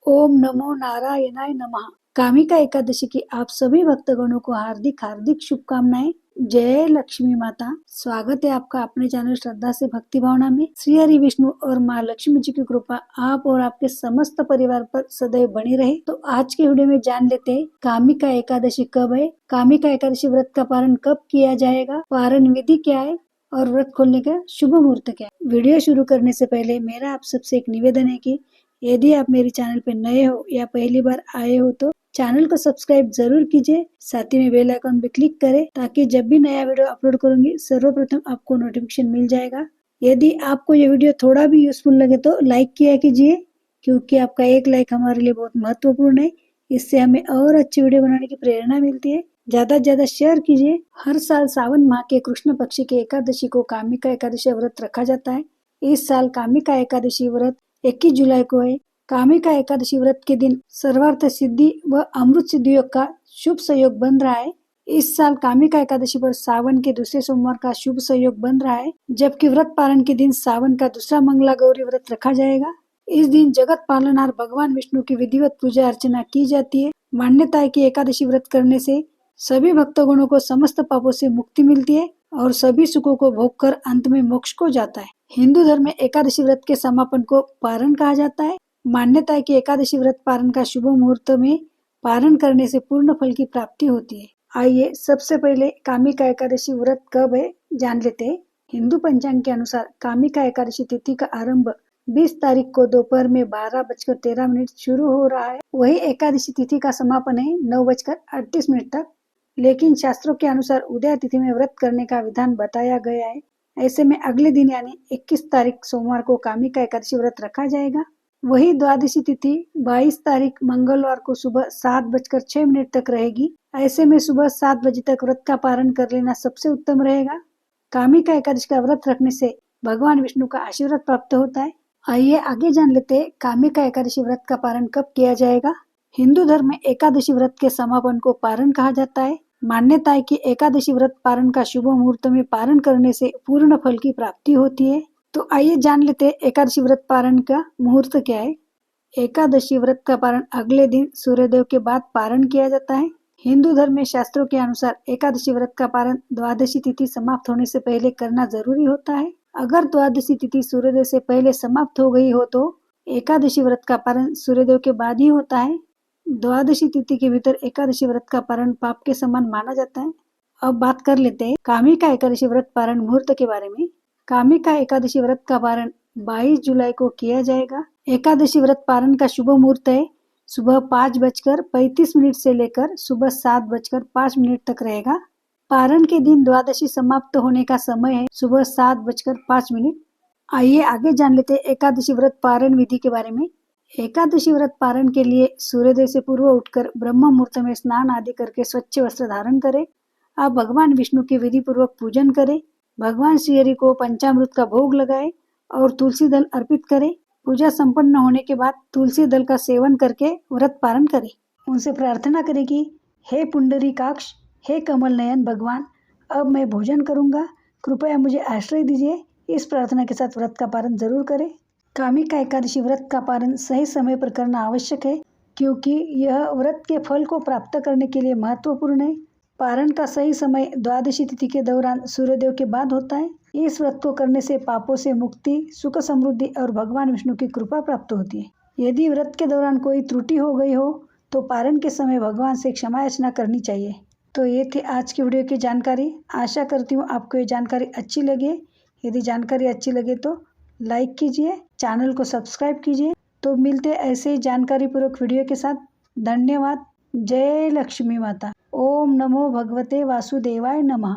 ओम नमो नारायणाय नमः। कामिका एकादशी की आप सभी भक्तगणों को हार्दिक हार्दिक शुभकामनाएं। जय लक्ष्मी माता। स्वागत है आपका अपने चैनल श्रद्धा से भक्ति भावना में। श्री हरि विष्णु और माँ लक्ष्मी जी की कृपा आप और आपके समस्त परिवार पर सदैव बनी रहे। तो आज के वीडियो में जान लेते हैं कामिका एकादशी कब है, कामिका एकादशी व्रत का पारण कब किया जाएगा, पारण विधि क्या है और व्रत खोलने का शुभ मुहूर्त क्या है। वीडियो शुरू करने से पहले मेरा आप सबसे एक निवेदन है कि यदि आप मेरे चैनल पे नए हो या पहली बार आए हो तो चैनल को सब्सक्राइब जरूर कीजिए, साथ ही में बेल आइकन पे क्लिक करें ताकि जब भी नया वीडियो अपलोड करूंगी सर्वप्रथम आपको नोटिफिकेशन मिल जाएगा। यदि आपको ये वीडियो थोड़ा भी यूजफुल लगे तो लाइक किया कीजिए, क्योंकि आपका एक लाइक हमारे लिए बहुत महत्वपूर्ण है। इससे हमें और अच्छी वीडियो बनाने की प्रेरणा मिलती है। ज्यादा से ज्यादा शेयर कीजिए। हर साल सावन माह के कृष्ण पक्ष की एकादशी को कामिका एकादशी व्रत रखा जाता है। इस साल कामिका एकादशी व्रत 21 जुलाई को है। कामिका एकादशी व्रत के दिन सर्वार्थ सिद्धि व अमृत सिद्धि योग का शुभ संयोग बन रहा है। इस साल कामिका एकादशी पर सावन के दूसरे सोमवार का शुभ संयोग बन रहा है, जबकि व्रत पारण के दिन सावन का दूसरा मंगला गौरी व्रत रखा जाएगा। इस दिन जगत पालनहार भगवान विष्णु की विधिवत पूजा अर्चना की जाती है। मान्यता है कि एकादशी व्रत करने से सभी भक्तगणों को समस्त पापों से मुक्ति मिलती है और सभी सुखों को भोग कर अंत में मोक्ष को जाता है। हिंदू धर्म में एकादशी व्रत के समापन को पारण कहा जाता है। मान्यता है कि एकादशी व्रत पारण का शुभ मुहूर्त में पारण करने से पूर्ण फल की प्राप्ति होती है। आइए सबसे पहले कामिका एकादशी व्रत कब है जान लेते हैं। हिंदू पंचांग के अनुसार कामिका एकादशी तिथि का आरंभ 20 तारीख को दोपहर में 12:13 शुरू हो रहा है। वही एकादशी तिथि का समापन है 9:38 तक। लेकिन शास्त्रों के अनुसार उदय तिथि में व्रत करने का विधान बताया गया है। ऐसे में अगले दिन यानी 21 तारीख सोमवार को कामिका एकादशी व्रत रखा जाएगा। वही द्वादशी तिथि 22 तारीख मंगलवार को सुबह 7:06 तक रहेगी। ऐसे में सुबह 7 बजे तक व्रत का पारण कर लेना सबसे उत्तम रहेगा। कामिका एकादशी का व्रत रखने से भगवान विष्णु का आशीर्वाद प्राप्त होता है। आइए आगे जान लेते हैं कामिका एकादशी व्रत का पारण कब किया जाएगा। हिंदू धर्म में एकादशी व्रत के समापन को पारण कहा जाता है। मान्यता है कि एकादशी व्रत पारण का शुभ मुहूर्त में पारण करने से पूर्ण फल की प्राप्ति होती है। तो आइए जान लेते हैं एकादशी व्रत पारण का मुहूर्त क्या है। एकादशी व्रत का पारण अगले दिन सूर्योदय के बाद पारण किया जाता है। हिंदू धर्म में शास्त्रों के अनुसार एकादशी व्रत का पारण द्वादशी तिथि समाप्त होने से पहले करना जरूरी होता है। अगर द्वादशी तिथि सूर्योदय से पहले समाप्त हो गई हो तो एकादशी व्रत का पारण सूर्योदय के बाद ही होता है। द्वादशी तिथि के भीतर एकादशी व्रत का पारण पाप के समान माना जाता है। अब बात कर लेते हैं कामिका एकादशी व्रत पारण मुहूर्त के बारे में। कामिका एकादशी व्रत का पारण 22 जुलाई को किया जाएगा। एकादशी व्रत पारण का शुभ मुहूर्त है सुबह 5:35 से लेकर सुबह 7:05 तक रहेगा। पारण के दिन द्वादशी समाप्त होने का समय है सुबह 7:05। आइए आगे जान लेते हैं एकादशी व्रत पारण विधि के बारे में। एकादशी व्रत पारण के लिए सूर्योदय से पूर्व उठकर ब्रह्म मुहूर्त में स्नान आदि करके स्वच्छ वस्त्र धारण करें। आप भगवान विष्णु के विधि पूर्वक पूजन करें। भगवान श्री हरि को पंचामृत का भोग लगाए और तुलसी दल अर्पित करें। पूजा संपन्न होने के बाद तुलसी दल का सेवन करके व्रत पारण करें। उनसे प्रार्थना करें कि हे पुंडरीकाक्ष, हे कमल नयन भगवान, अब मैं भोजन करूंगा, कृपया मुझे आश्रय दीजिए। इस प्रार्थना के साथ व्रत का पारण जरूर करें। कामिका एकादशी व्रत का पारण सही समय पर करना आवश्यक है, क्योंकि यह व्रत के फल को प्राप्त करने के लिए महत्वपूर्ण है। पारण का सही समय द्वादशी तिथि के दौरान सूर्योदय के बाद होता है। इस व्रत को करने से पापों से मुक्ति, सुख समृद्धि और भगवान विष्णु की कृपा प्राप्त होती है। यदि व्रत के दौरान कोई त्रुटि हो गई हो तो पारण के समय भगवान से क्षमा याचना करनी चाहिए। तो ये थी आज की वीडियो की जानकारी। आशा करती हूँ आपको ये जानकारी अच्छी लगे। यदि जानकारी अच्छी लगे तो लाइक कीजिए, चैनल को सब्सक्राइब कीजिए। तो मिलते ऐसे ही जानकारी पूर्वक वीडियो के साथ। धन्यवाद। जय लक्ष्मी माता। ओम नमो भगवते वासुदेवाय नमः।